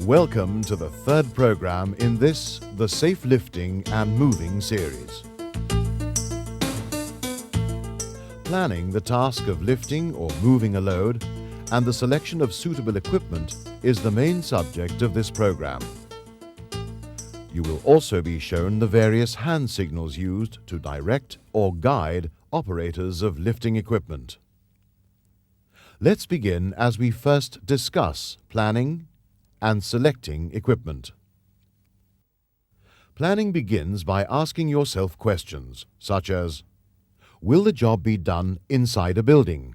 Welcome to the third program in this, the Safe Lifting and Moving series. Planning the task of lifting or moving a load and the selection of suitable equipment is the main subject of this program. You will also be shown the various hand signals used to direct or guide operators of lifting equipment. Let's begin as we first discuss planning and selecting equipment. Planning begins by asking yourself questions such as, will the job be done inside a building?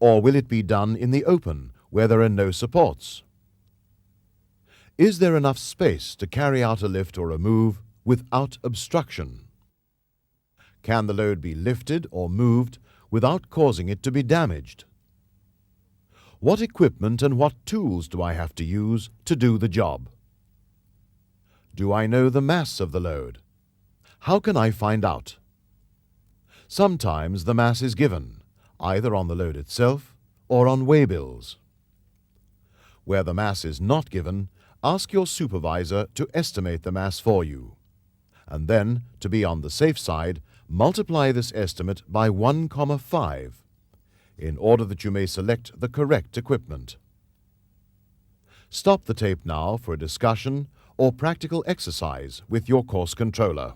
Or will it be done in the open where there are no supports? Is there enough space to carry out a lift or a move without obstruction? Can the load be lifted or moved without causing it to be damaged? What equipment and what tools do I have to use to do the job? Do I know the mass of the load? How can I find out? Sometimes the mass is given, either on the load itself or on waybills. Where the mass is not given, ask your supervisor to estimate the mass for you, and then, to be on the safe side, multiply this estimate by 1,5 in order that you may select the correct equipment. Stop the tape now for a discussion or practical exercise with your course controller.